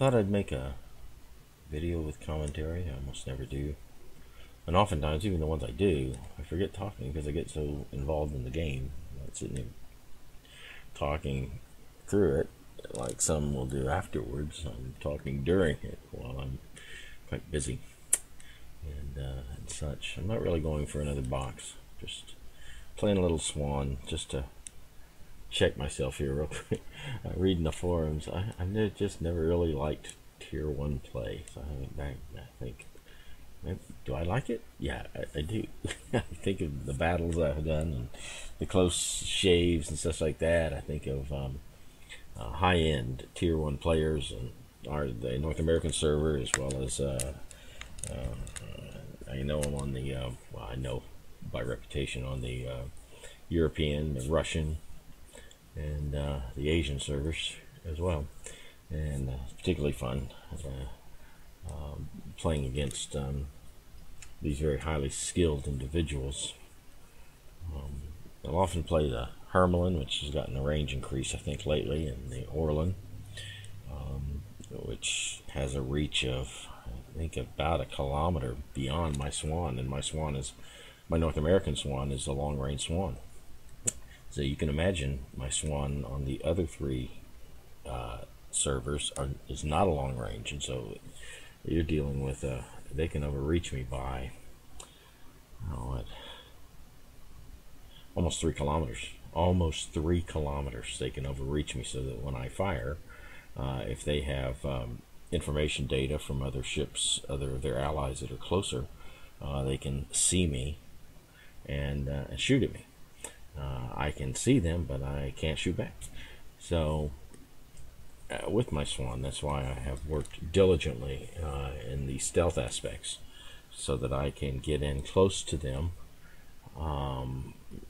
Thought I'd make a video with commentary. I almost never do. And oftentimes, even the ones I do, I forget talking because I get so involved in the game. I'm not sitting there talking through it like some will do afterwards. I'm talking during it while I'm quite busy and such. I'm not really going for another box. Just playing a little Swan just to check myself here real quick. Reading the forums, I've just never really liked Tier 1 play. So I went back and I think, do I like it? Yeah, I do. I think of the battles I've done and the close shaves and stuff like that. I think of high-end Tier 1 players and the North American server, as well as I know I'm on the well, I know by reputation on the European, the Russian, and the Asian servers as well, and it's particularly fun playing against these very highly skilled individuals. I'll often play the Hermelin, which has gotten a range increase I think lately, and the Orlan, which has a reach of I think about 1 kilometer beyond my Swan, and my North American Swan is a long-range Swan. So you can imagine my Swan on the other 3 servers is not a long range, and so you're dealing with they can overreach me by almost 3 kilometers. Almost 3 kilometers they can overreach me, so that when I fire, if they have information data from other ships, other of their allies that are closer, they can see me and shoot at me. I can see them, but I can't shoot back. So with my Swan, that's why I have worked diligently in the stealth aspects, so that I can get in close to them,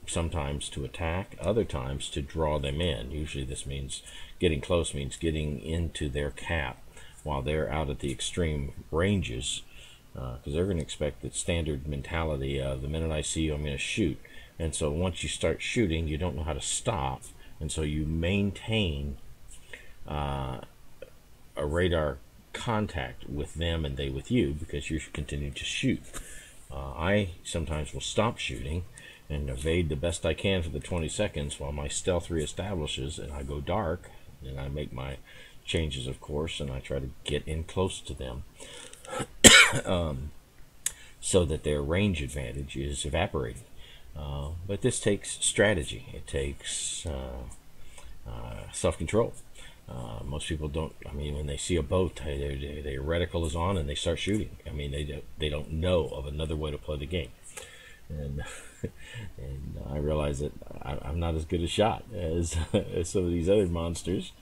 sometimes to attack, other times to draw them in. Usually this means getting close, means getting into their cap while they're out at the extreme ranges, because they're going to expect that standard mentality of the minute I see you, I'm going to shoot. And so once you start shooting, you don't know how to stop, and so you maintain a radar contact with them and they with you, because you continue to shoot. I sometimes will stop shooting and evade the best I can for the 20 seconds while my stealth reestablishes, and I go dark, and I make my changes, of course, and I try to get in close to them so that their range advantage is evaporating. But this takes strategy. It takes self-control. Most people don't. I mean, when they see a boat, their reticle is on and they start shooting. I mean, they don't know of another way to play the game, and I realize that I'm not as good a shot as some of these other monsters,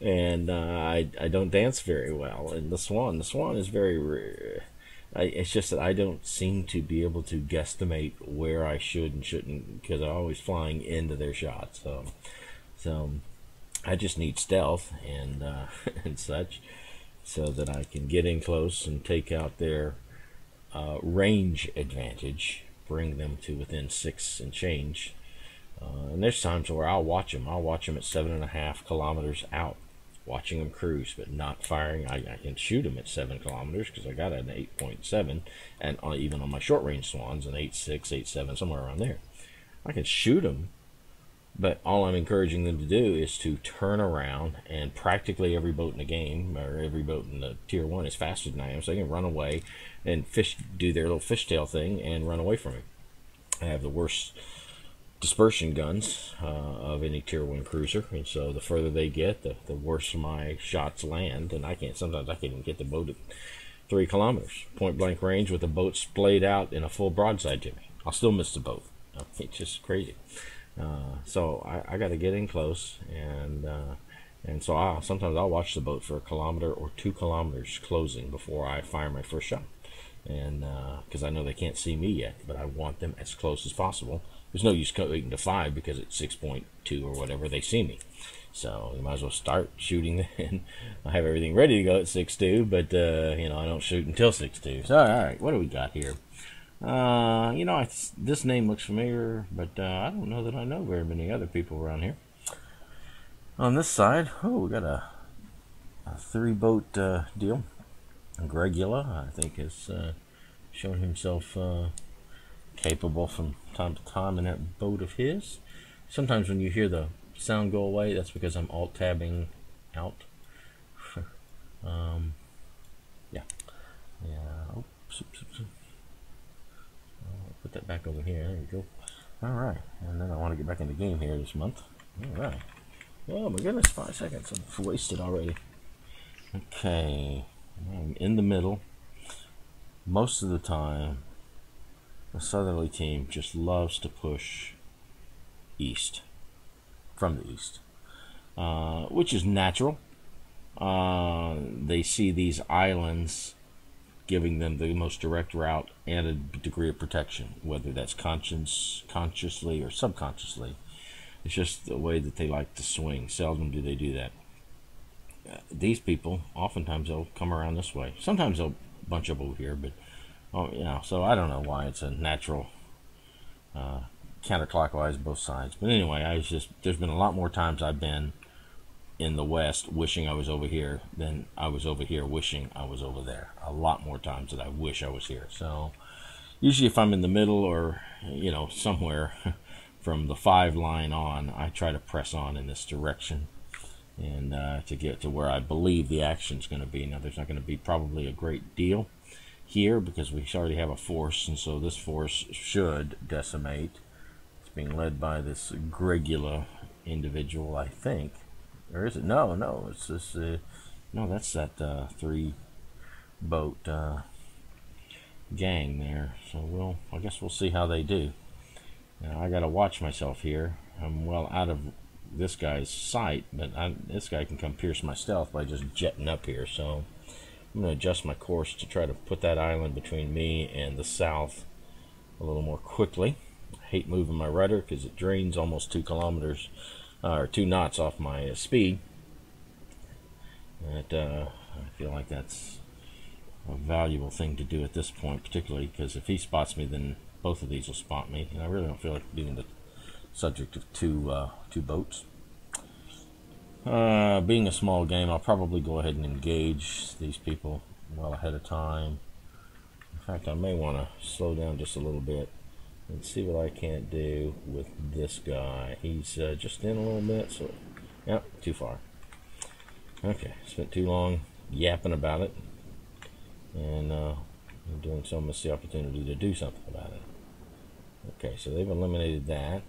and I don't dance very well. And the Swan is very rare. It's just that I don't seem to be able to guesstimate where I should and shouldn't, because I'm always flying into their shots. So I just need stealth and and such, so that I can get in close and take out their range advantage, bring them to within 6 and change. And there's times where I'll watch them at 7.5 kilometers out, watching them cruise, but not firing. I can shoot them at 7 kilometers because I got an 8.7, and even on my short range Swans, an 8.6, 8.7, somewhere around there. I can shoot them, but all I'm encouraging them to do is to turn around, and practically every boat in the game, or every boat in the Tier 1 is faster than I am, so they can run away and do their little fishtail thing and run away from me. I have the worst dispersion guns of any Tier 1 cruiser, and so the further they get, the worse my shots land, and sometimes I can't even get the boat at 3 kilometers. Point blank range with the boat splayed out in a full broadside to me. I'll still miss the boat. It's just crazy. So I got to get in close, and so sometimes I'll watch the boat for 1 kilometer or 2 kilometers closing before I fire my first shot, and because I know they can't see me yet, but I want them as close as possible. There's no use waiting to 5, because at 6.2 or whatever they see me, so you might as well start shooting then. I have everything ready to go at 6.2, but you know, I don't shoot until 6.2. So all right, what do we got here? You know, this name looks familiar, but I don't know that I know very many other people around here. On this side, oh, we got a 3-boat deal. Gregula, I think, has shown himself capable from time to time in that boat of his. Sometimes when you hear the sound go away, that's because I'm alt-tabbing out. Yeah. Oops. I'll put that back over here. There you go. Alright, and then I want to get back in the game here this month. Alright. Oh my goodness, 5 seconds. I've wasted already. Okay. I'm in the middle. Most of the time, the southerly team just loves to push east. From the east. Which is natural. They see these islands giving them the most direct route and a degree of protection, whether that's consciously or subconsciously. It's just the way that they like to swing. Seldom do they do that. These people, oftentimes they'll come around this way. Sometimes they'll bunch up over here, but so I don't know why it's a natural counterclockwise both sides. But anyway, there's been a lot more times I've been in the west wishing I was over here than I was over here wishing I was over there. A lot more times that I wish I was here. So usually if I'm in the middle or somewhere from the 5 line on, I try to press on in this direction and to get to where I believe the action's going to be. Now there's not going to be probably a great deal here because we already have a force, and so this force should decimate. It's being led by this Gregula individual, I think. Or is it? No, it's this. No, that's that 3-boat gang there. So I guess we'll see how they do. Now I got to watch myself here. I'm well out of this guy's sight, but this guy can come pierce my stealth by just jetting up here. So I'm going to adjust my course to try to put that island between me and the south a little more quickly. I hate moving my rudder because it drains almost 2 kilometers. Or 2 knots off my speed. And I feel like that's a valuable thing to do at this point, particularly because if he spots me, then both of these will spot me, and I really don't feel like being the subject of two boats. Being a small game, I'll probably go ahead and engage these people well ahead of time. In fact, I may want to slow down just a little bit and see what I can't do with this guy. He's just in a little bit, so yep, too far. Okay, spent too long yapping about it, and I'm doing so, miss the opportunity to do something about it. Okay, so they've eliminated that,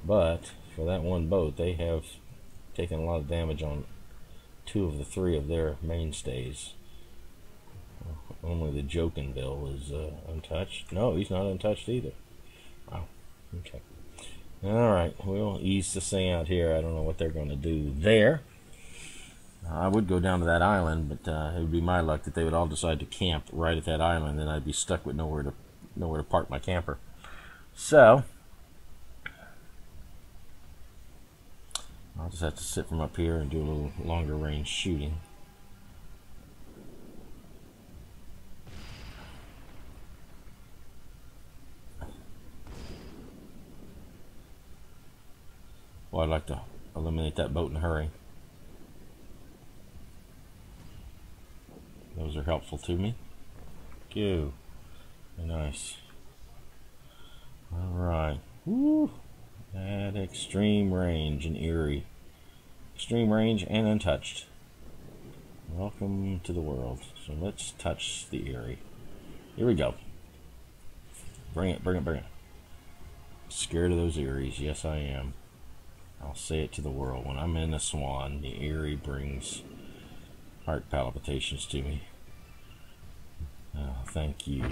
but for that one boat, they have taken a lot of damage on 2 of the 3 of their mainstays. Only the Jokinville is untouched. No, he's not untouched either. Wow. Okay. Alright, we'll ease this thing out here. I don't know what they're going to do there. I would go down to that island, but it would be my luck that they would all decide to camp right at that island, and I'd be stuck with nowhere to park my camper. So I'll just have to sit from up here and do a little longer range shooting. Well, I'd like to eliminate that boat in a hurry. Those are helpful to me. Thank you. Nice. Alright. Woo! At extreme range in Erie. Extreme range and untouched. Welcome to the world. So let's touch the Erie. Here we go. Bring it, bring it, bring it. Scared of those Eries. Yes, I am. I'll say it to the world. When I'm in the Swan, the Erie brings heart palpitations to me. Oh, thank you.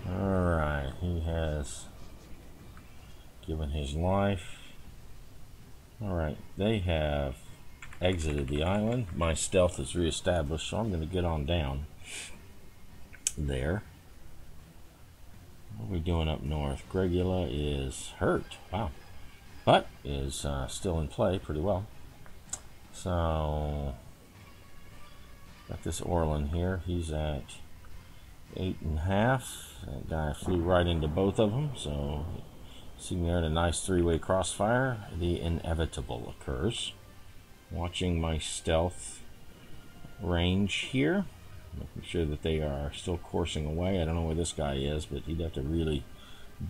Alright, he has given his life. Alright, they have exited the island. My stealth is reestablished, so I'm going to get on down there. What are we doing up north? Gregula is hurt. Wow. But is still in play pretty well. So got this Orland here. He's at 8.5. That guy flew right into both of them. So see me there in a nice 3-way crossfire. The inevitable occurs. Watching my stealth range here, making sure that they are still coursing away. I don't know where this guy is, but he'd have to really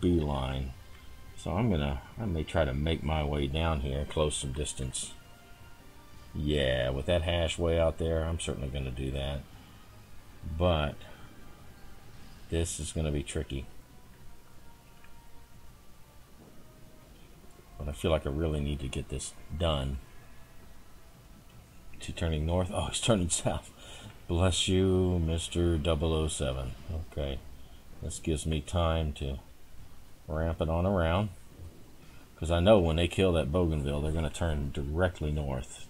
beeline. So I may try to make my way down here, close some distance. Yeah, with that hash way out there, I'm certainly going to do that. But this is going to be tricky. But I feel like I really need to get this done. Is he turning north? Oh, he's turning south. Bless you, Mr. 007. Okay. This gives me time to ramp it on around. Because I know when they kill that Bougainville, they're going to turn directly north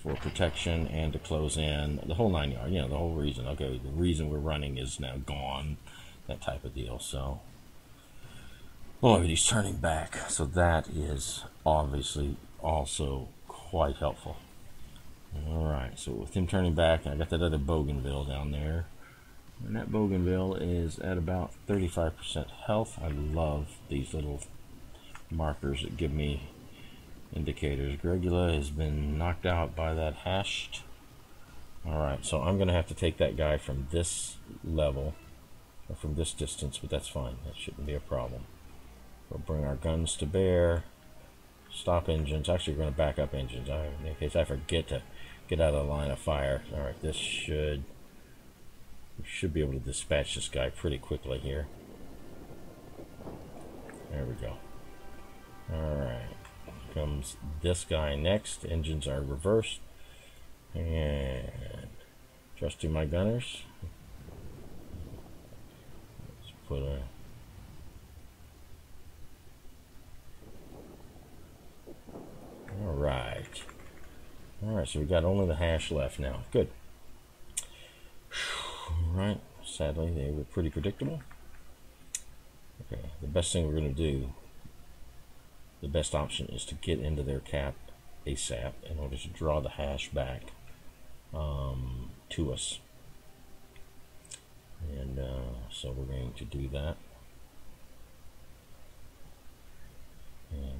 for protection and to close in. The whole 9 yards. You know, the whole reason. Okay, the reason we're running is now gone. That type of deal. So, boy, he's turning back. So that is obviously also quite helpful. Alright, so with him turning back, I got that other Bougainville down there. And that Bougainville is at about 35% health. I love these little markers that give me indicators. Gregula has been knocked out by that hashed. Alright, so I'm going to have to take that guy from this level, or from this distance, but that's fine. That shouldn't be a problem. We'll bring our guns to bear. Stop engines. Actually, we're going to back up engines in case I forget to get out of the line of fire. Alright, we should be able to dispatch this guy pretty quickly here. There we go. Alright, comes this guy next. Engines are reversed. And trusting my gunners. Let's put a... Alright. Alright, so we got only the hash left now. Good. Alright, sadly they were pretty predictable. Okay, the best thing we're going to do, the best option is to get into their cap ASAP in order to draw the hash back to us. And so we're going to do that. And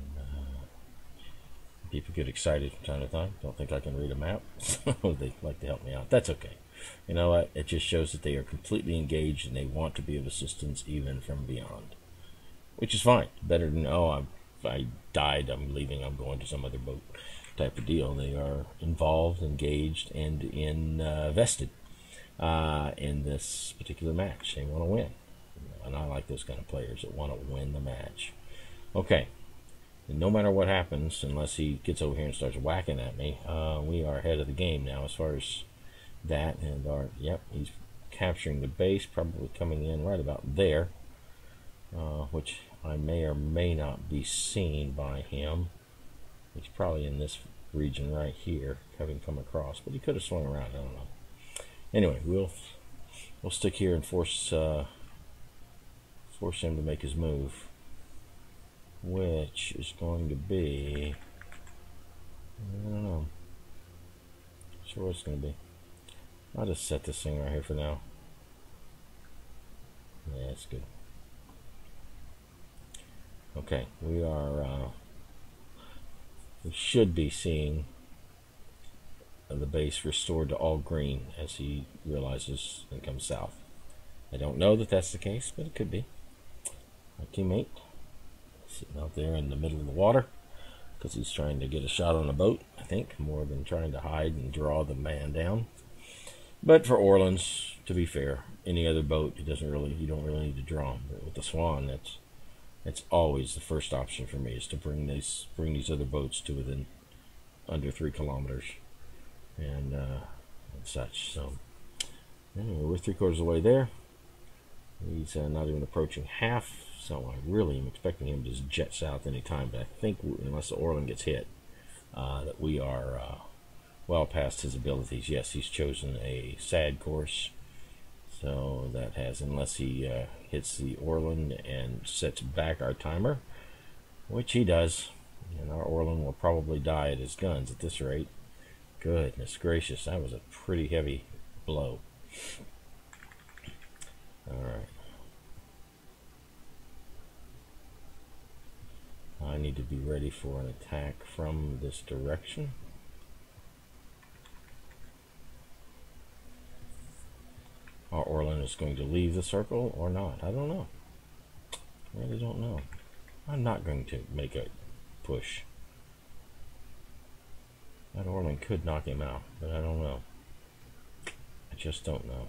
people get excited from time to time. Don't think I can read a map. So they like to help me out. That's okay. You know what? It just shows that they are completely engaged and they want to be of assistance even from beyond. Which is fine. Better than, oh, I died, I'm leaving, I'm going to some other boat type of deal. They are involved, engaged, and invested in this particular match. They want to win. And I like those kind of players that want to win the match. Okay. And no matter what happens, unless he gets over here and starts whacking at me, we are ahead of the game now as far as that. And yep, he's capturing the base, probably coming in right about there, which I may or may not be seen by him. He's probably in this region right here, having come across, but he could have swung around. I don't know. Anyway, we'll stick here and force him to make his move, which is going to be, I don't know. Sure what it's going to be. I'll just set this thing right here for now. Yeah, it's good. Okay, we should be seeing the base restored to all green as he realizes and comes south. I don't know that that's the case, but it could be. My teammate sitting out there in the middle of the water because he's trying to get a shot on a boat, I think, more than trying to hide and draw the man down. But for Orleans, to be fair, any other boat, you don't really need to draw him. But with the Swan, that's always the first option for me, is to bring these other boats to within under 3 kilometers and such. So anyway, we're 3/4 of the way there. He's not even approaching half, so I really am expecting him to just jet south any time. But I think unless the Orland gets hit, that we are well past his abilities. Yes, he's chosen a sad course. So that has, unless he hits the Orland and sets back our timer, which he does, and our Orland will probably die at his guns at this rate. Goodness gracious, that was a pretty heavy blow. Alright. I need to be ready for an attack from this direction. our Orlan is going to leave the circle or not. I don't know. I really don't know. I'm not going to make a push. That Orlan could knock him out, but I don't know. I just don't know.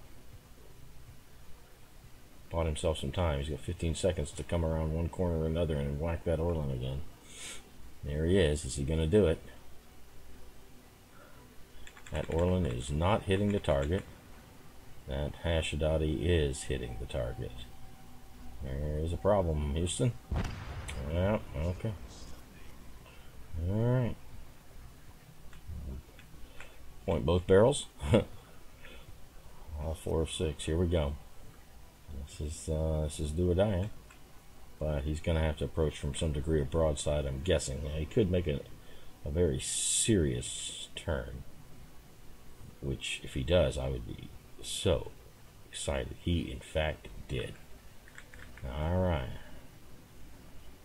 Bought himself some time. He's got 15 seconds to come around one corner or another and whack that Orlan again. There he is. Is he going to do it? That Orlan is not hitting the target. That Hashidati is hitting the target. There's a problem, Houston. Yeah, okay. Alright. Point both barrels. All 4 of 6. Here we go. This is do or die. But he's going to have to approach from some degree of broadside, I'm guessing. Now, he could make a very serious turn. Which, if he does, I would be so excited. He, in fact, did. Alright.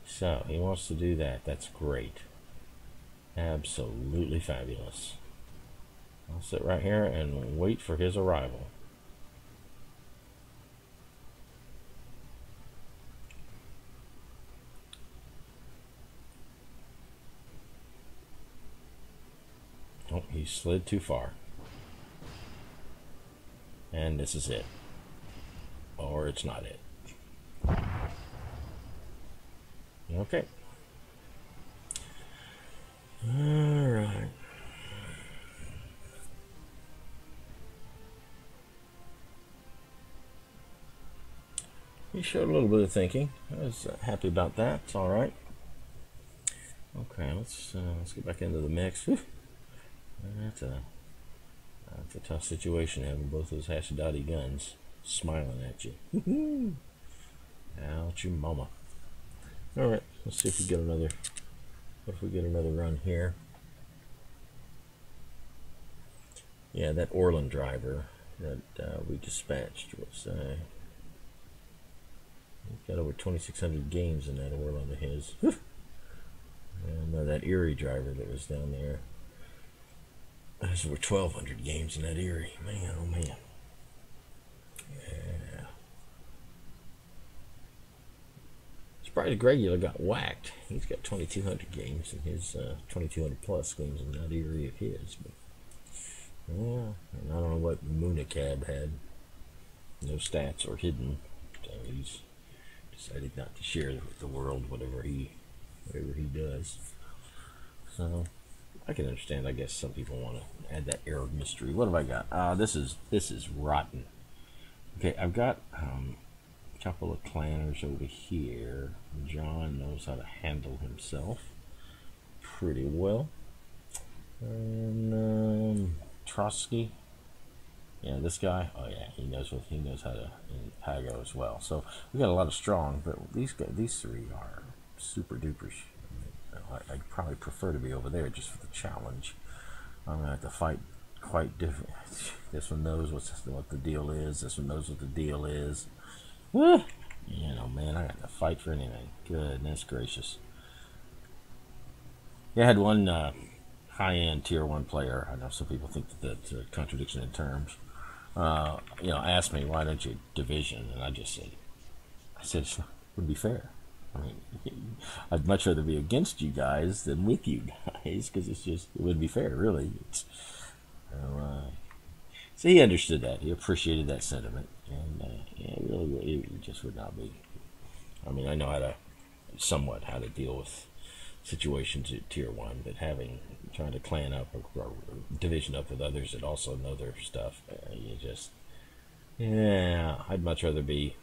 So, he wants to do that. That's great. Absolutely fabulous. I'll sit right here and wait for his arrival. Oh, he slid too far. And this is it. Or it's not it. Okay. Alright. He showed a little bit of thinking. I was happy about that. It's alright. Okay, let's get back into the mix. Whew. That's a tough situation, having both those Hashidati guns smiling at you. Ouch, your mama. All right, let's see if we get another. What if we get another run here? Yeah, that Orlan driver that we dispatched was. He's got over 2,600 games in that Orlan of his. And that Erie driver that was down there. There's over 1,200 games in that Erie. Man, oh man. Yeah. Surprised Gregular got whacked. He's got 2,200 games in his 2,200 plus games in that Erie of his. But yeah, and I don't know what Moonicab had. No stats or hidden. So he's decided not to share with the world whatever he does. So I can understand. I guess some people want to add that air of mystery. What have I got? This is rotten. Okay, I've got a couple of clanners over here. John knows how to handle himself pretty well. And Trotsky. Yeah, this guy. Oh yeah, he knows how to in Pago as well. So we got a lot of strong, but these three are super dupers. I'd probably prefer to be over there just for the challenge. I'm gonna have to fight quite different. This one knows what the deal is. This one knows what the deal is. You know, man, I got to fight for anything. Goodness gracious. Yeah, I had one high-end tier 1 player. I know some people think that that's a contradiction in terms. You know, asked me, why don't you division? And I said it would be fair. I mean, I'd much rather be against you guys than with you guys, because it wouldn't be fair, really. So he understood that. He appreciated that sentiment, and yeah, really, it just would not be. I mean, I know somewhat how to deal with situations at tier 1, but trying to clan up or division up with others that also know their stuff, yeah, I'd much rather be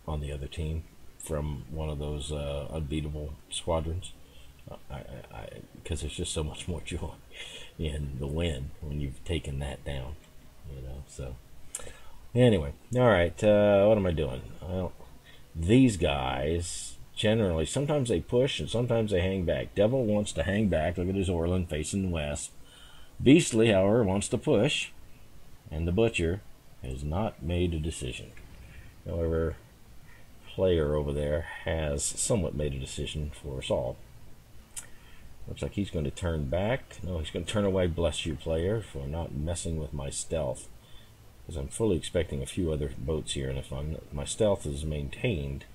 on the other team from one of those unbeatable squadrons, because there's just so much more joy in the win when you've taken that down, so anyway. All right, what am I doing? Well, these guys generally, sometimes they push and sometimes they hang back. Devil wants to hang back. Look at his Orlan facing west. Beastly, however, wants to push, and the Butcher has not made a decision. However, player over there has somewhat made a decision for us all. Looks like he's going to turn back. No, he's going to turn away. Bless you, player, for not messing with my stealth. because I'm fully expecting a few other boats here, and if my stealth is maintained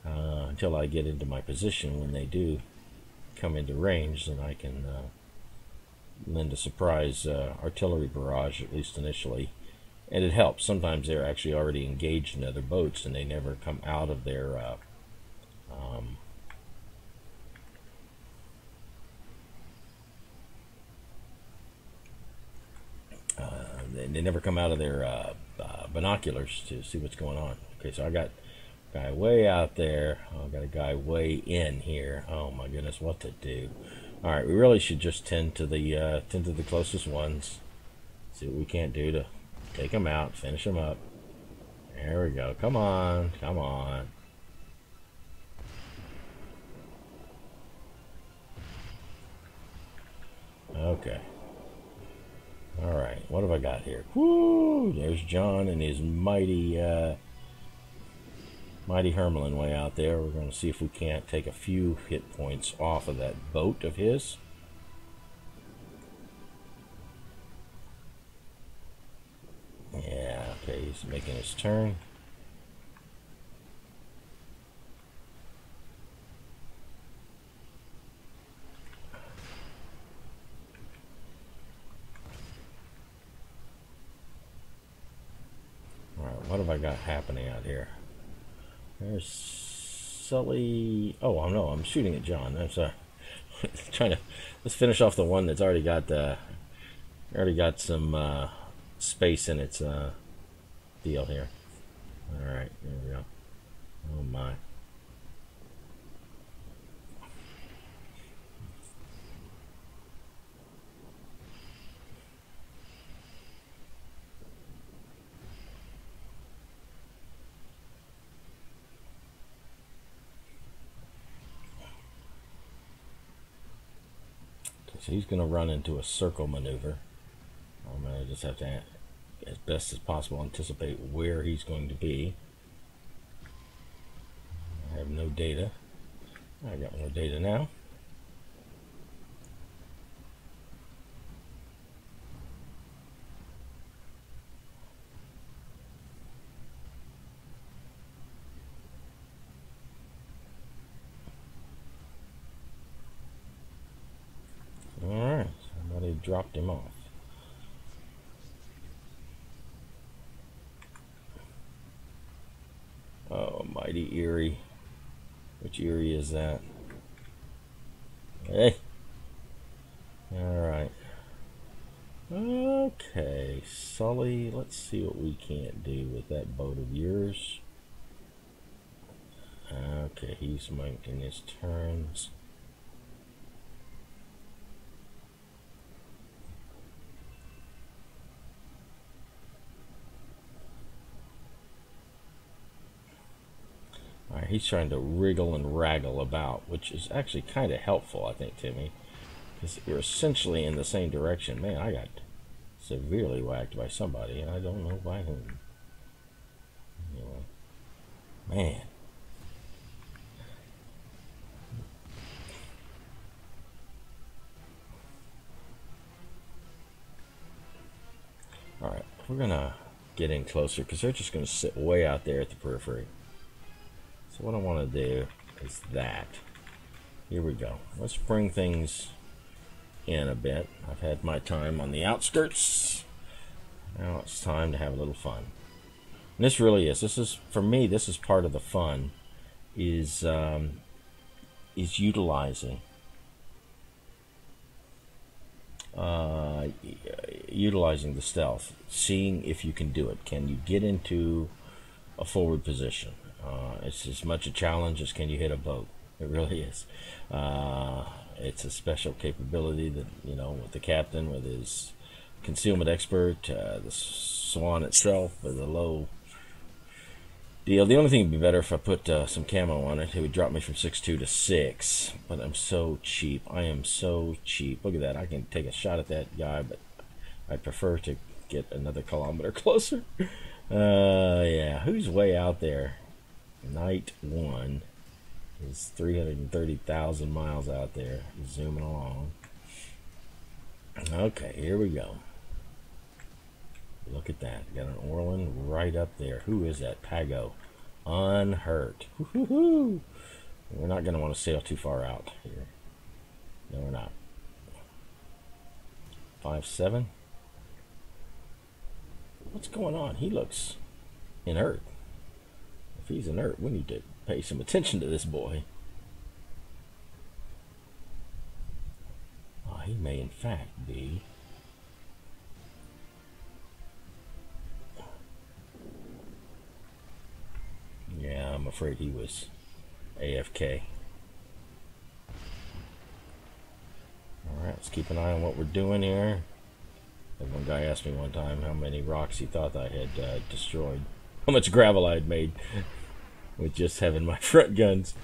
until I get into my position, when they do come into range, then I can lend a surprise artillery barrage, at least initially. And it helps. Sometimes they're actually already engaged in other boats and they never come out of their they never come out of their binoculars to see what's going on. Okay, so I got a guy way out there. I got a guy way in here. Oh my goodness, what to do? All right, we really should just tend to the closest ones. See what we can't do to take them out, finish them up. There we go. Come on, come on. Okay. All right, what have I got here? Woo! There's John and his mighty Hermelin way out there. We're going to see if we can't take a few hit points off of that boat of his. Yeah, okay, he's making his turn. Alright, what have I got happening out here? There's Sully. Oh, no, I'm shooting at John. I'm sorry. Let's finish off the one that's already got some space in its deal here. Alright, there we go. Oh my. So he's going to run into a circle maneuver. I'm going to just have to, as best as possible, anticipate where he's going to be. I have no data. I got more data now. Alright, somebody dropped him off. Oh, mighty Erie. Which Erie is that? Hey! Alright. Okay, Sully, let's see what we can't do with that boat of yours. Okay, he's making his turns. Alright, he's trying to wriggle and wraggle about, which is actually kind of helpful, I think, Timmy. Because you're essentially in the same direction. Man, I got severely whacked by somebody, and I don't know by whom. Anyway. Man. Alright, we're going to get in closer, because they're just going to sit way out there at the periphery. So what I want to do is that. Here we go. Let's bring things in a bit. I've had my time on the outskirts. Now it's time to have a little fun. And this really is. This is, for me, this is part of the fun. Is utilizing utilizing the stealth, seeing if you can do it. Can you get into a forward position? It's as much a challenge as can you hit a boat. It really is. It's a special capability that, you know, with the captain, with his concealment expert, the Swan itself with a low deal. The only thing would be better if I put some camo on it. It would drop me from 6.2 to 6. But I'm so cheap. I am so cheap. Look at that. I can take a shot at that guy, but I'd prefer to get another kilometer closer. Yeah, who's way out there? Night 1 is 330,000 miles out there, zooming along. Okay, here we go. Look at that. Got an Orland right up there. Who is that? Pago. Unhurt. Woo-hoo-hoo. We're not going to want to sail too far out here. No, we're not. 5-7. What's going on? He looks inert. If he's inert, we need to pay some attention to this boy. Oh, he may in fact be. Yeah, I'm afraid he was AFK. Alright, let's keep an eye on what we're doing here. One guy asked me one time how many rocks he thought I had destroyed. How much gravel I had made with just having my front guns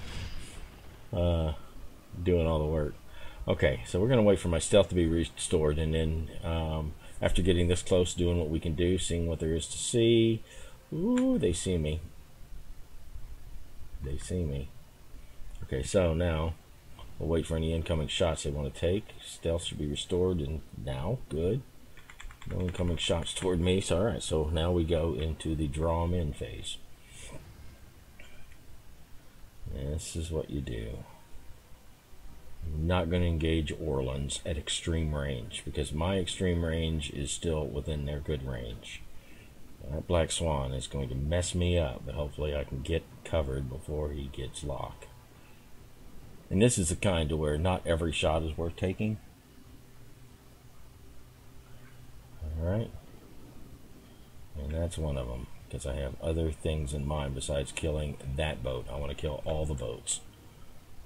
doing all the work. Okay, so we're going to wait for my stealth to be restored, and then after getting this close, doing what we can do, seeing what there is to see. Ooh, they see me. They see me. Okay, so now we'll wait for any incoming shots they want to take. Stealth should be restored, and now, good. No incoming shots toward me. So, alright, so now we go into the draw them in phase. And this is what you do. I'm not going to engage Orlands at extreme range, because my extreme range is still within their good range. That Black Swan is going to mess me up, but hopefully I can get covered before he gets locked. And this is the kind to where not every shot is worth taking. Alright. And that's one of them, because I have other things in mind besides killing that boat. I want to kill all the boats.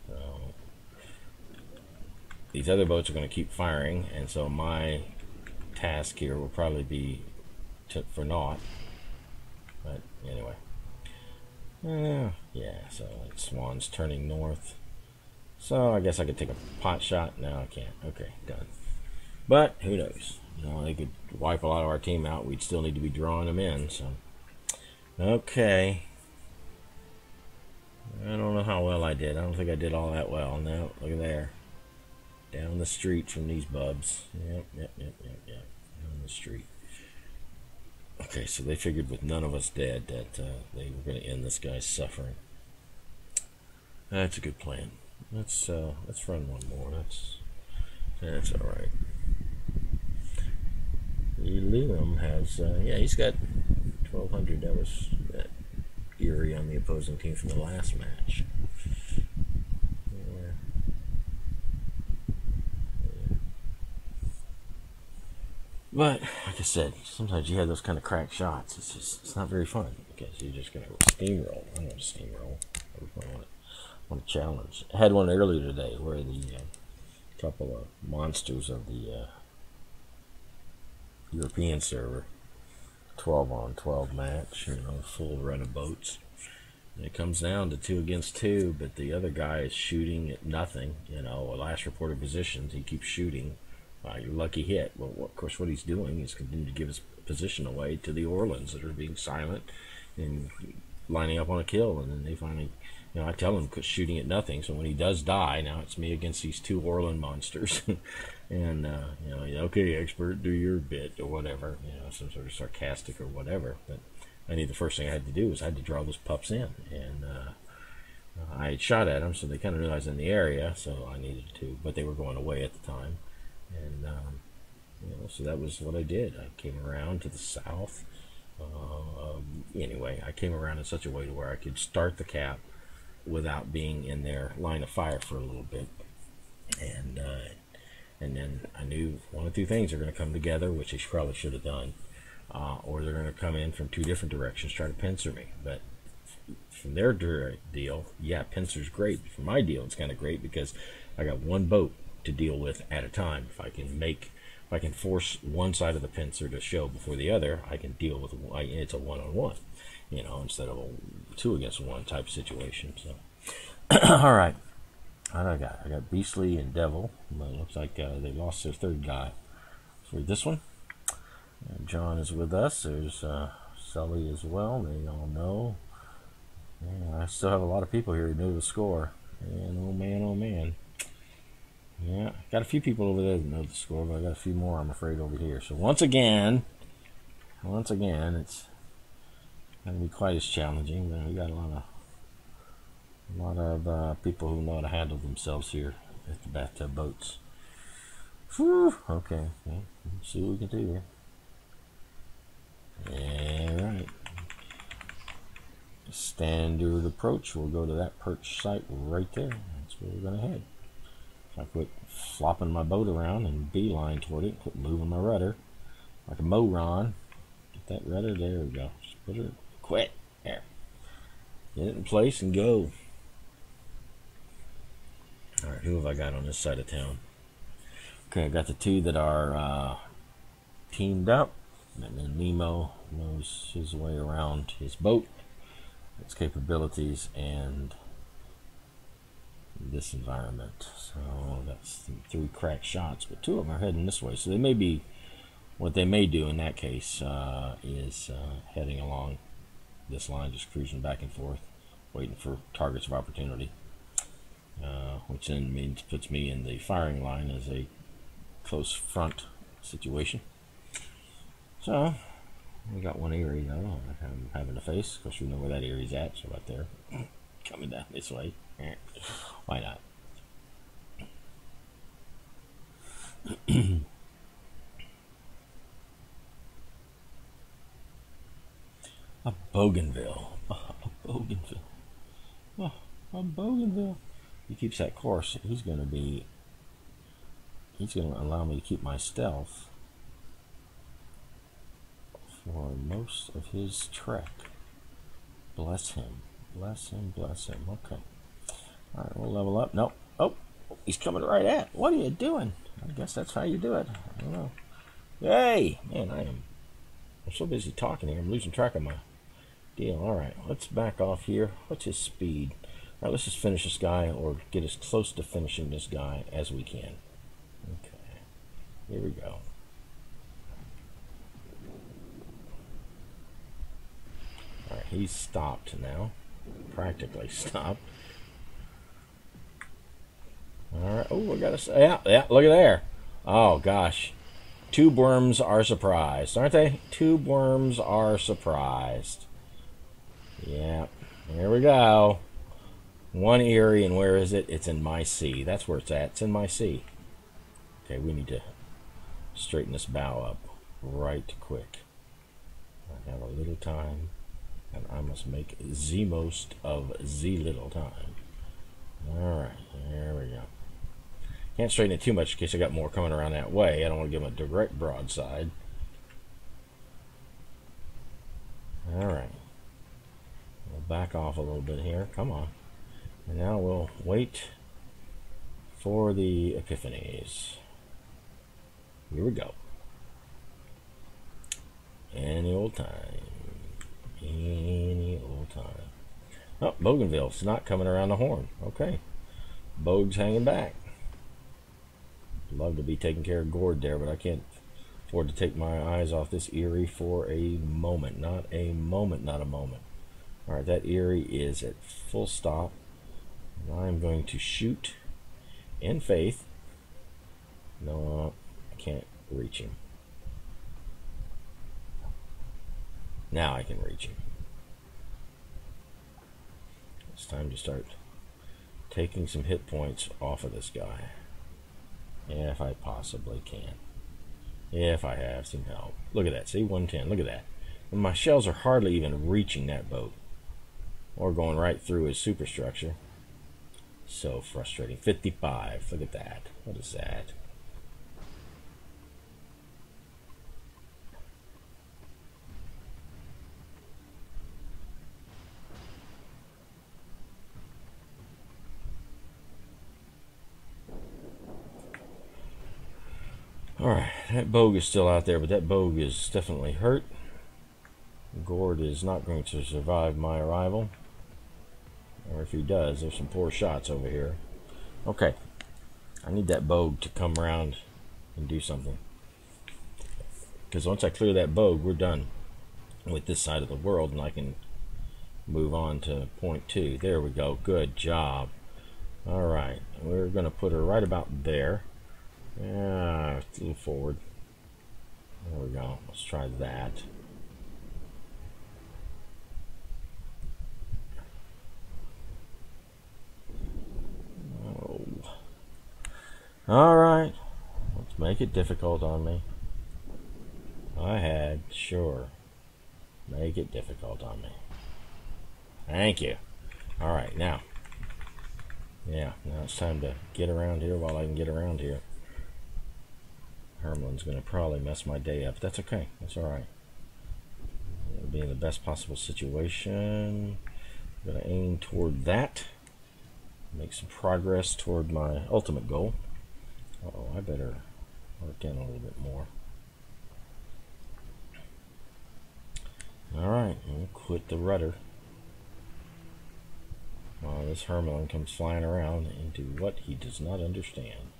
So these other boats are going to keep firing, and so my task here will probably be for naught. But anyway. Yeah, so Swan's turning north. So I guess I could take a pot shot. No, I can't. Okay, done. But who knows? You know, they could wipe a lot of our team out. We'd still need to be drawing them in. So, okay. I don't know how well I did. I don't think I did all that well. No, look at there. Down the street from these bubs. Yep. Down the street. Okay, so they figured with none of us dead that they were going to end this guy's suffering. That's a good plan. Let's run one more. That's all right. Liam has, yeah, he's got 1,200. That was eerie on the opposing team from the last match. Yeah. But, like I said, sometimes you have those kind of cracked shots. It's not very fun, because you're just going to steamroll. I don't want to steamroll. I want to challenge. I had one earlier today where the couple of monsters of the European server, 12-on-12 match, you know, full run of boats. And it comes down to 2 against 2, but the other guy is shooting at nothing. You know, last reported positions, he keeps shooting. Your lucky hit. Well, of course, what he's doing is continuing to give his position away to the Orlands that are being silent and lining up on a kill. And then they finally, you know, I tell him shooting at nothing. So when he does die, now it's me against these 2 Orland monsters. And, you know, okay, expert, do your bit or whatever. You know, some sort of sarcastic or whatever. But I knew the first thing I had to do was I had to draw those pups in. And I had shot at them, so they kind of realized in the area, so I needed to. But they were going away at the time. And, you know, so that was what I did. I came around to the south. Anyway, I came around in such a way to where I could start the cap without being in their line of fire for a little bit. And then I knew one of 2 things are going to come together, which they probably should have done, or they're going to come in from 2 different directions, try to pincer me. But from their deal, yeah, pincer's great. For my deal, it's kind of great because I got 1 boat to deal with at a time. If I can force one side of the pincer to show before the other, I can deal with it's a 1-on-1, you know, instead of a 2 against 1 type situation. So, all right, what I got Beastly and Devil, but it looks like they lost their 3rd guy for this one. And John is with us. There's Sully as well. They all know. Yeah, I still have a lot of people here who know the score. And oh man. Yeah, got a few people over there that know the score, but I got a few more, I'm afraid, over here. So once again, once again, it's not going to be quite as challenging, but we got a lot of people who know how to handle themselves here at the Bathtub Boats. Whew, okay, well, let's see what we can do here. Alright. Standard approach, we'll go to that perch site right there. That's where we're going to head. So I quit flopping my boat around and beeline toward it, quit moving my rudder like a moron. Get that rudder, there we go. Just put it, quit, there. Get it in place and go. Alright, who have I got on this side of town? Okay, I got the two that are teamed up, and then Nemo knows his way around his boat, its capabilities, and this environment. So that's 3 cracked shots, but 2 of them are heading this way. So they may be, what they may do in that case is heading along this line, just cruising back and forth, waiting for targets of opportunity, which then means puts me in the firing line as a close front situation. So we got one Erie though I'm having to face. Of course, we know where that Erie's at, so right there, coming down this way. Why not? A Bougainville. A Bougainville. Oh, a Bougainville. He keeps that course. He's going to allow me to keep my stealth for most of his trek. Bless him. Bless him. Bless him. Okay. Alright, we'll level up. Nope. Oh, he's coming right at. What are you doing? I guess that's how you do it. I don't know. Hey! Man, I'm so busy talking here. I'm losing track of my deal. Alright, let's back off here. What's his speed? Alright, let's just finish this guy, or get as close to finishing this guy as we can. Okay. Here we go. Alright, he's stopped now. Practically stopped. Alright, oh, we got a, yeah, look at there. Oh, gosh. 2 worms are surprised, aren't they? 2 worms are surprised. Yeah, here we go. 1 Erie, and where is it? It's in my sea. That's where it's at. It's in my sea. Okay, we need to straighten this bow up right quick. I have a little time, and I must make the most of the little time. Alright, there we go. Can't straighten it too much in case I got more coming around that way. I don't want to give them a direct broadside. Alright. We'll back off a little bit here. Come on. And now we'll wait for the epiphanies. Here we go. Any old time. Any old time. Oh, Bougainville's not coming around the horn. Okay. Bogue's hanging back. Love to be taking care of Gord there, but I can't afford to take my eyes off this Erie for a moment. Not a moment, not a moment. Alright, that Erie is at full stop. And I'm going to shoot in faith. No, I can't reach him. Now I can reach him. It's time to start taking some hit points off of this guy. If I possibly can. If I have some help. Look at that. See, 110. Look at that. And my shells are hardly even reaching that boat. Or going right through his superstructure. So frustrating. 55. Look at that. What is that? Alright, that Bogue is still out there, but that Bogue is definitely hurt. Gord is not going to survive my arrival. Or if he does, there's some poor shots over here. Okay, I need that Bogue to come around and do something. Because once I clear that Bogue, we're done with this side of the world, and I can move on to point 2. There we go. Good job. Alright, we're going to put her right about there. Yeah, a little forward. There we go. Let's try that. Alright, let's make it difficult on me. I had, sure. Make it difficult on me. Thank you. Alright, now. Yeah, now it's time to get around here while I can get around here. Hermlin's going to probably mess my day up. That's okay. That's alright. I'll be in the best possible situation. I'm going to aim toward that. Make some progress toward my ultimate goal. Uh-oh, I better work in a little bit more. Alright, we'll quit the rudder. While this Hermlin comes flying around into what he does not understand.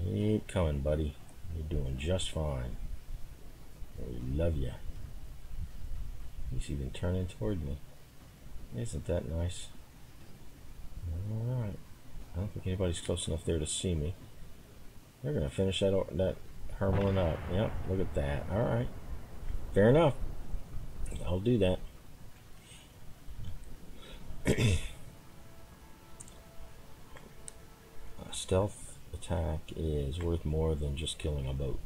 Keep coming, buddy. You're doing just fine. We love you. He's even turning toward me. Isn't that nice? Alright. I don't think anybody's close enough there to see me. They're going to finish that Hermlin up. Yep, look at that. Alright. Fair enough. I'll do that. A stealth attack is worth more than just killing a boat.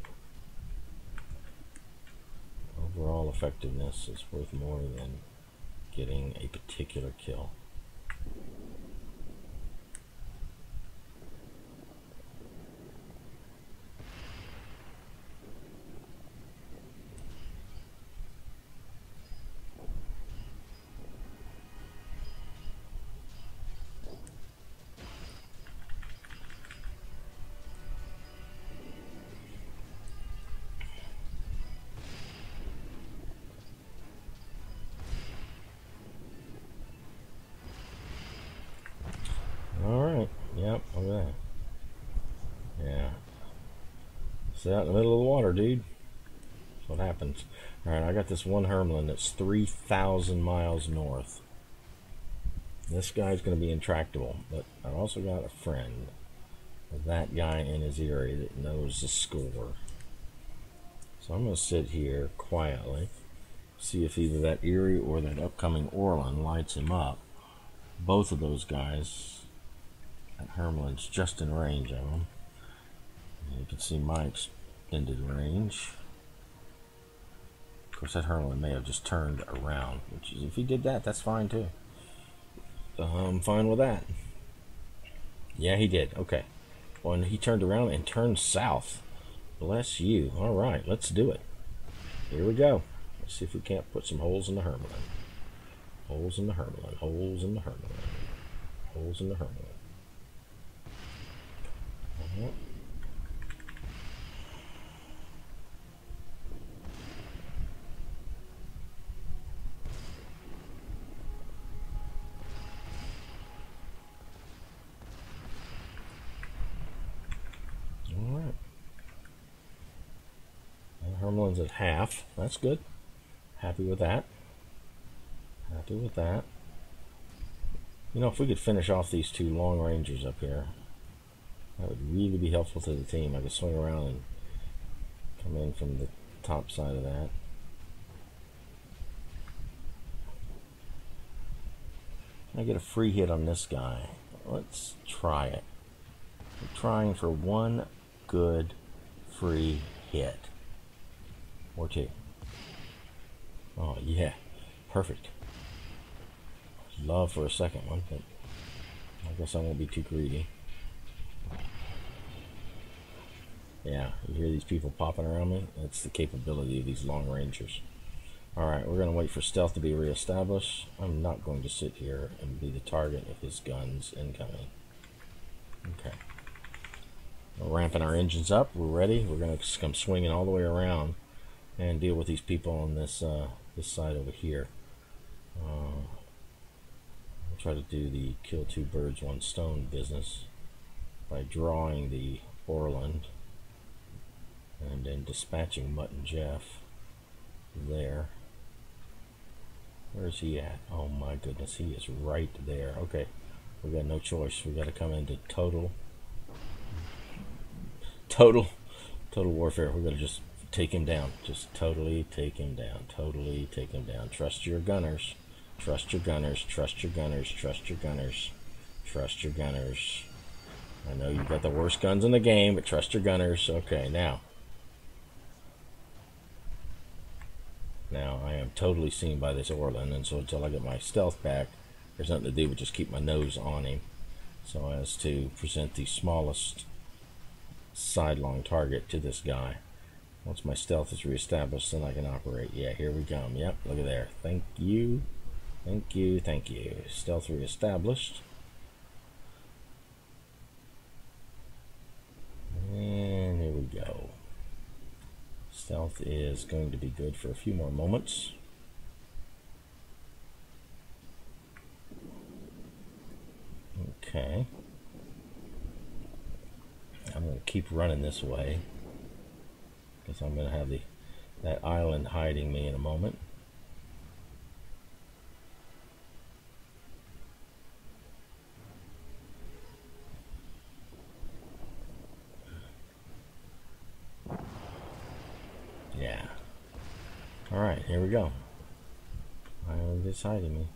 Overall effectiveness is worth more than getting a particular kill. Alright, yep, look at that. Yeah. Sit out in the middle of the water, dude. That's what happens. Alright, I got this one Hermlin that's 3,000 miles north. This guy's going to be intractable, but I've also got a friend with that guy in his area that knows the score. So I'm going to sit here quietly, see if either that Erie or that upcoming Orland lights him up. Both of those guys, that Hermlin's just in range of him. And you can see my extended range. Of course, that Hermlin may have just turned around, which is, if he did that, that's fine too. I'm fine with that. Yeah, he did. Okay. Well, and he turned around and turned south. Bless you. All right, let's do it. Here we go. Let's see if we can't put some holes in the Hermlin. Holes in the Hermlin. Holes in the Hermlin. Holes in the Hermlin. Alright. Hermlin's at half. That's good. Happy with that. Happy with that. You know, if we could finish off these two long rangers up here, that would really be helpful to the team. I could swing around and come in from the top side of that. I get a free hit on this guy. Let's try it. We're trying for one good free hit. Or two. Oh yeah, perfect. I'd love for a second one, but I guess I won't be too greedy. Yeah, you hear these people popping around me? That's the capability of these long rangers. Alright, we're going to wait for stealth to be reestablished. I'm not going to sit here and be the target of his guns incoming. Okay. We're ramping our engines up. We're ready. We're going to come swinging all the way around and deal with these people on this this side over here. I'll try to do the kill two birds, one stone business by drawing the Orland and then dispatching Mutt and Jeff there. Where's he at? Oh my goodness, he is right there. Okay, we got no choice. We got to come into total warfare. We got to just take him down. Just totally take him down. Totally take him down. Trust your gunners. Trust your gunners. Trust your gunners. Trust your gunners. Trust your gunners. I know you've got the worst guns in the game, but trust your gunners. Okay, now I am totally seen by this Orlan, and so until I get my stealth back, there's nothing to do but just keep my nose on him so as to present the smallest sidelong target to this guy. Once my stealth is reestablished, then I can operate. Yeah, here we come. Yep, look at there. Thank you. Thank you, thank you. Stealth reestablished. And here we go. Stealth is going to be good for a few more moments. Okay. I'm going to keep running this way because I'm going to have that island hiding me in a moment. Yeah. Alright, here we go. Island is hiding me.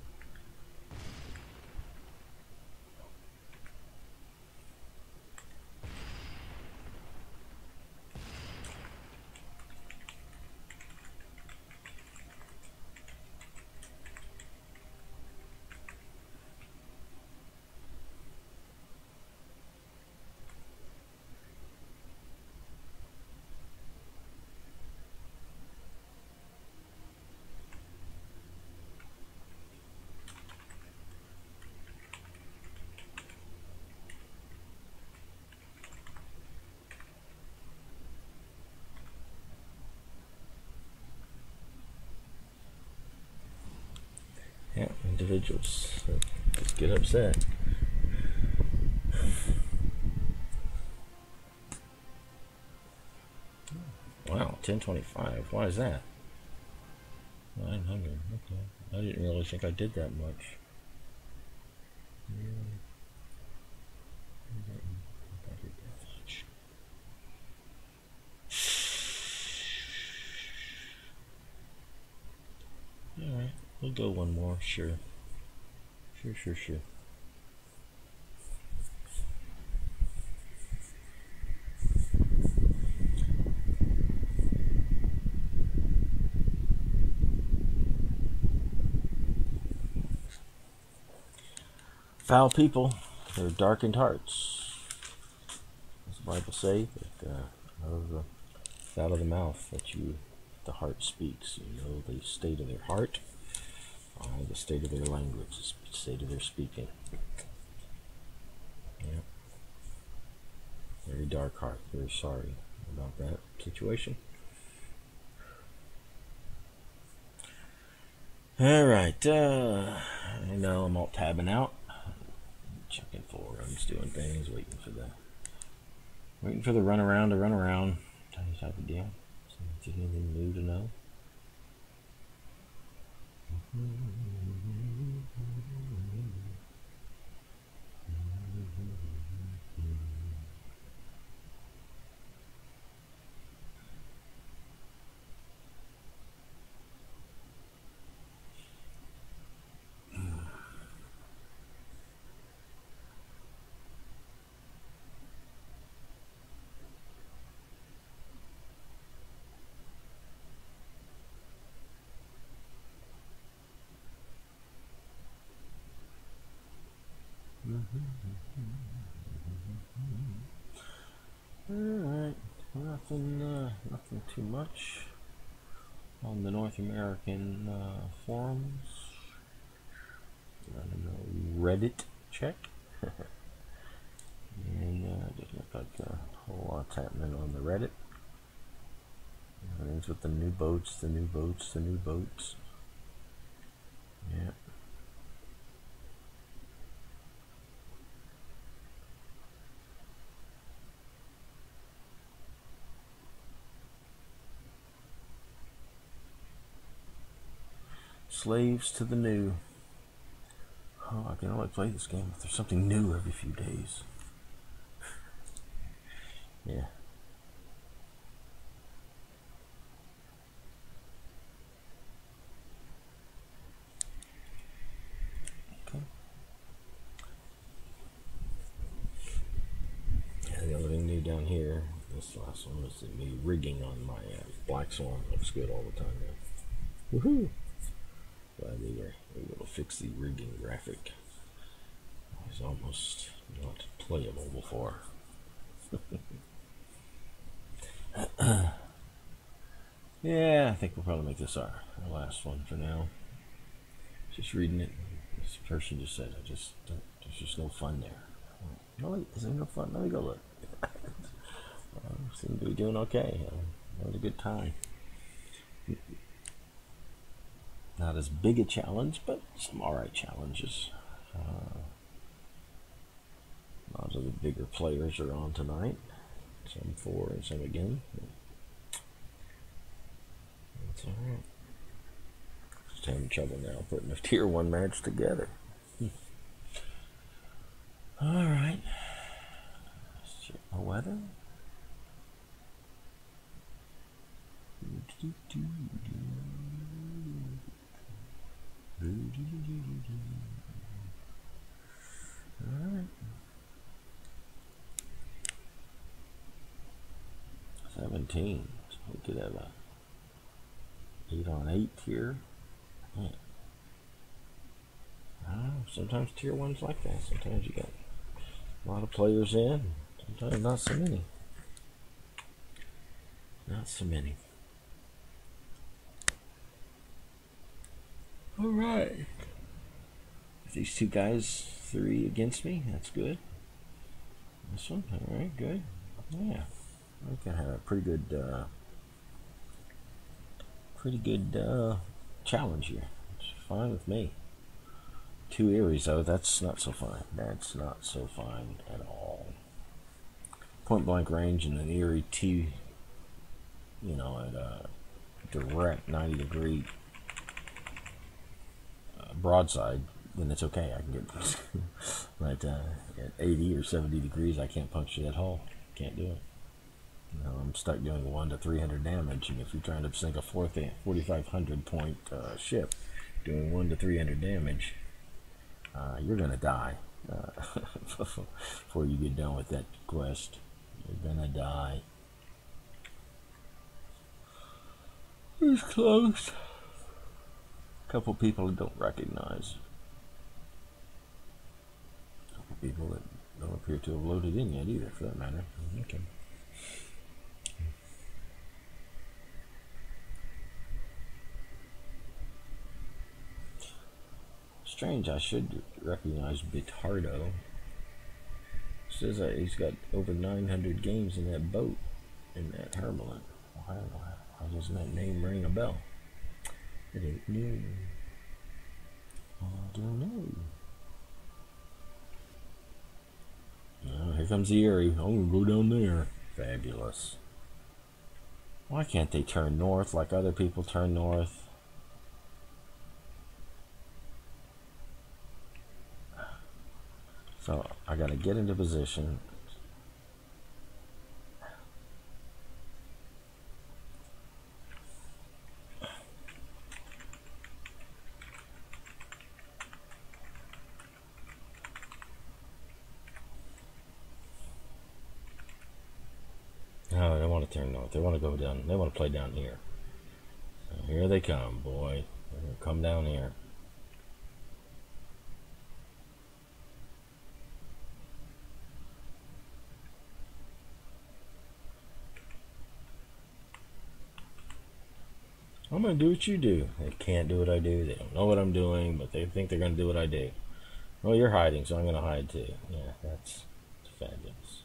Yeah, individuals just get upset. Wow, 1025. Why is that? 900. Okay. I didn't really think I did that much. Alright, we'll go one more, sure. Sure. Foul people, they're darkened hearts. Does the Bible say that out of the mouth that the heart speaks? You know the state of their heart, the state of their language, the state of their speaking. Yeah. Very dark heart. Very sorry about that situation. Alright, I know I'm alt tabbing out. Checking forums, doing things, waiting for the run around to run around. Type of deal. Anything new to know? Alright, nothing too much on the North American forums. I don't know, Reddit check. And it doesn't look like a whole lot's happening on the Reddit. Everything's with the new boats. Yeah. Slaves to the new. Oh, I can only play this game if there's something new every few days. Yeah. Okay. awesome. Let's see, me rigging on my Black Swan looks good all the time now. Woohoo! Glad they were able to fix the rigging graphic. It was almost not playable before. Yeah, I think we'll probably make this our last one for now. Just reading it. This person just said, there's just no fun there. No, is there no fun? Let me go look. Seem to be doing okay. Had a good time. Not as big a challenge, but some alright challenges. A lot of the bigger players are on tonight. Some for and some again. That's alright. Just having trouble now putting a tier 1 match together. Alright. Let's check the weather. Alright. 17. So we could have a 8 on 8 here. Yeah. Sometimes tier 1's like that. Sometimes you got a lot of players in. Sometimes not so many. Not so many. Alright. These two guys, 3 against me. That's good. This one, alright, good. Yeah. We can have a pretty good challenge here. It's fine with me. 2 Eries though, that's not so fine. That's not so fine at all. Point blank range and an Erie T, you know, at a direct 90-degree broadside, then it's okay. I can get, but at 80 or 70 degrees, I can't puncture that hull. Can't do it. You know, I'm stuck doing 1 to 300 damage, and if you're trying to sink a 4,500 point ship, doing 1 to 300 damage, you're gonna die before you get done with that quest. You're gonna die. It's close. A couple people don't recognize. A couple people that don't appear to have loaded in yet either, for that matter. Okay. Strange, I should recognize Bitardo. Says that he's got over 900 games in that boat, in that Hermelin. I don't know. How does that name ring a bell? I don't know. I don't know. Oh, here comes the Erie. I'm gonna go down there. Fabulous. Why can't they turn north like other people turn north? So I gotta get into position. No, they want to turn north. They want to go down. They want to play down here. So here they come, boy. They're gonna come down here. I'm going to do what you do. They can't do what I do. They don't know what I'm doing, but they think they're going to do what I do. Well, you're hiding, so I'm going to hide too. Yeah, that's fabulous.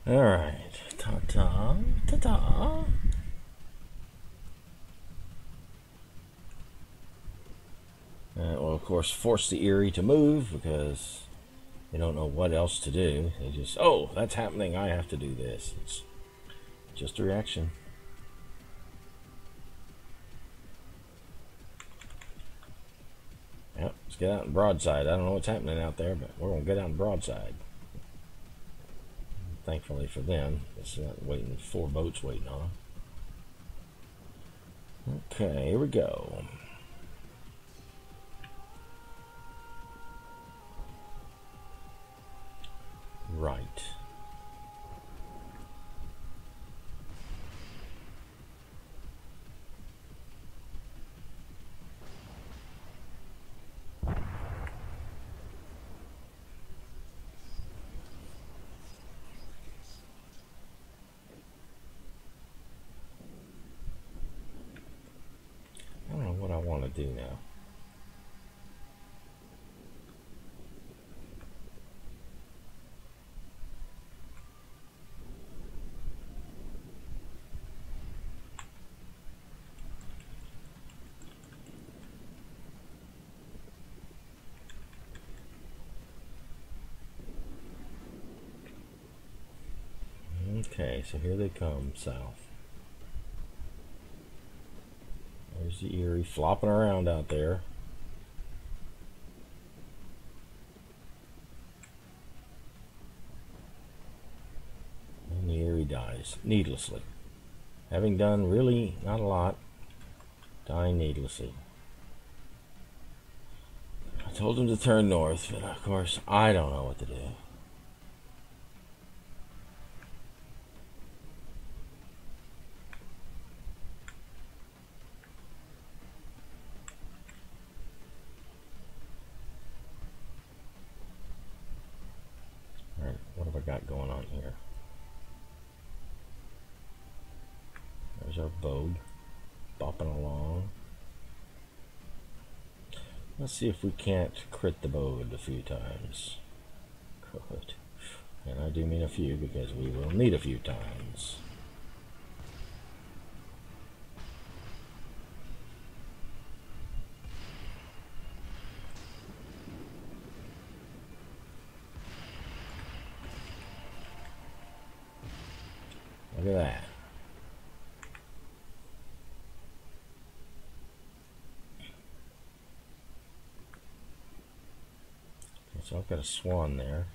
All right, ta-ta, ta-ta. Well, of course, force the Erie to move because They don't know what else to do. They just, oh, that's happening, I have to do this. It's just a reaction. Yep, let's get out in broadside. I don't know what's happening out there, but we're going to get out in broadside. Thankfully for them, it's not waiting, 4 boats waiting on them. Okay, here we go. Right. I don't know what I want to do now. Okay, so here they come south. There's the Erie flopping around out there. And the Erie dies needlessly. Having done really not a lot, dying needlessly. I told him to turn north, but of course I don't know what to do. Alright, what have I got going on here? There's our boat bopping along. Let's see if we can't crit the boat a few times. Good. And I do mean a few because we will need a few times. Look at that. So I've got a Swan there.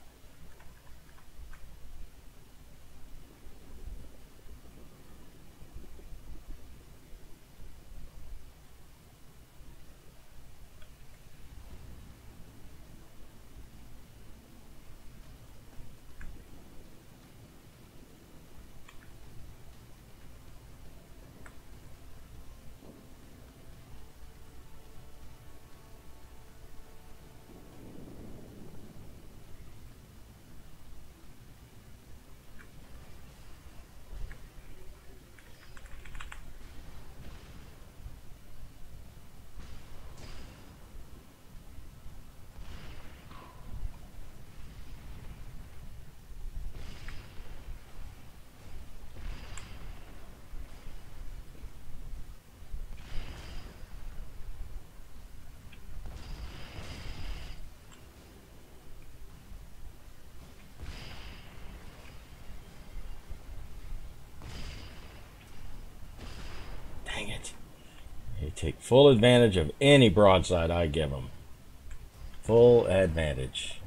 Dang it. They take full advantage of any broadside I give them. Full advantage.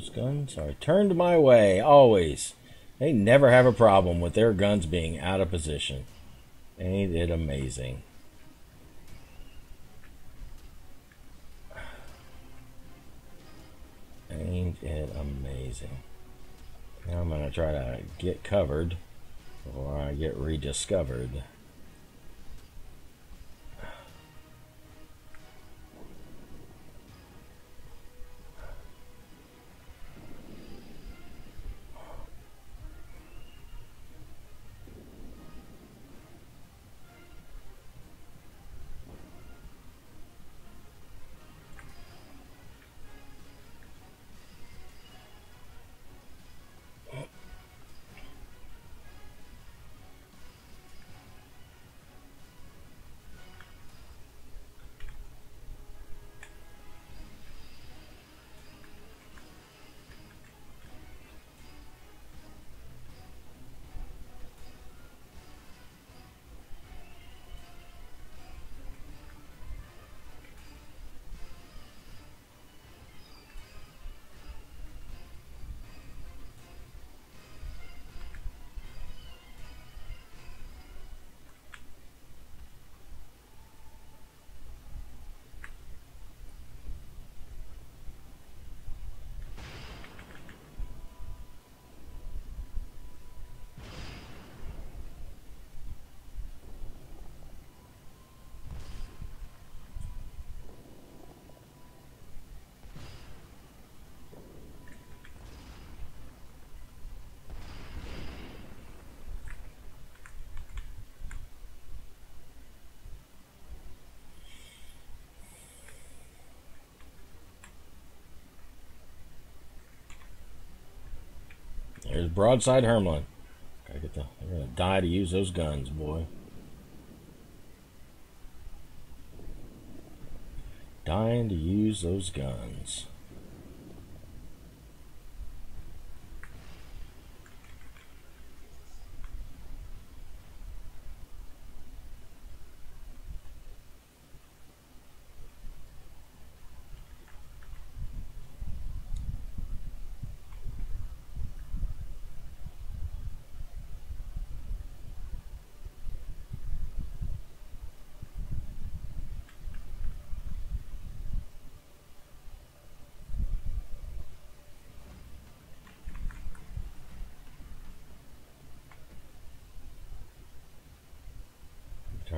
Those guns are turned my way, always. They never have a problem with their guns being out of position. Ain't it amazing? Ain't it amazing? Now I'm going to try to get covered before I get rediscovered. There's broadside Hermlin. Gotta get the. They're gonna die to use those guns, boy. Dying to use those guns.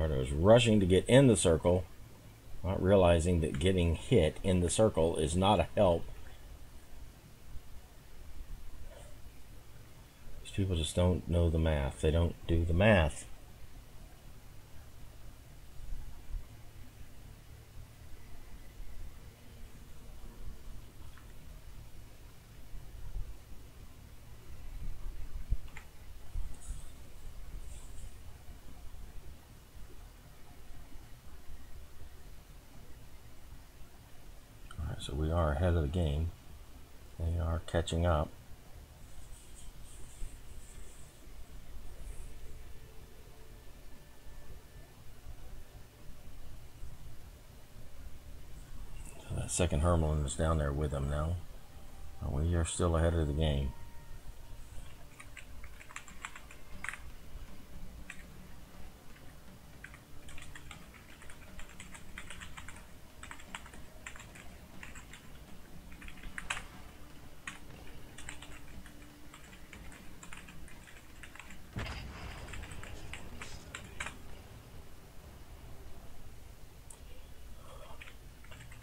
Is rushing to get in the circle, not realizing that getting hit in the circle is not a help. These people just don't know the math. They don't do the math. So we are ahead of the game. They are catching up. So that second Hermlin is down there with them now. We are still ahead of the game.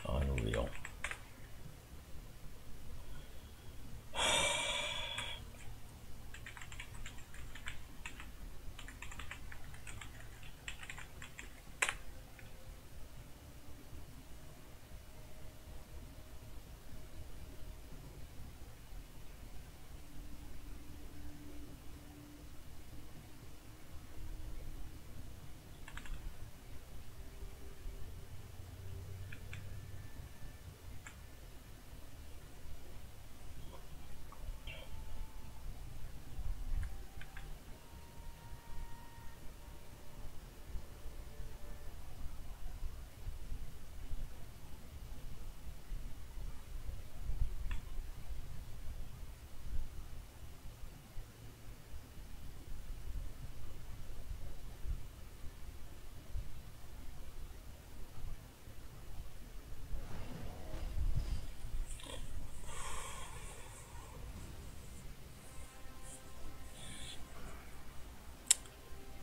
Unreal.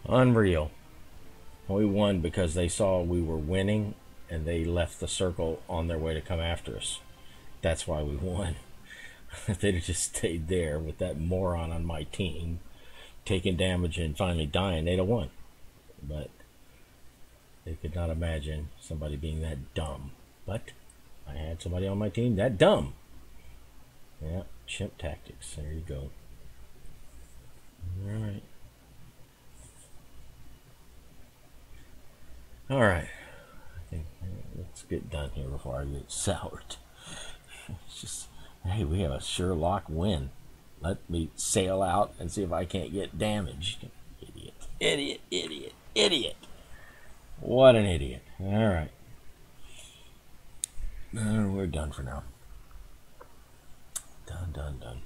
Unreal. We won because they saw we were winning and they left the circle on their way to come after us. That's why we won. If they'd have just stayed there with that moron on my team, taking damage and finally dying, they'd have won. But they could not imagine somebody being that dumb. But I had somebody on my team that dumb. Yeah, chimp tactics. There you go. Alright. Alright. I think let's get done here before I get soured. It's just, hey, we have a Sherlock win. Let me sail out and see if I can't get damaged. Idiot. Idiot, idiot, idiot. What an idiot. Alright. We're done for now. Done.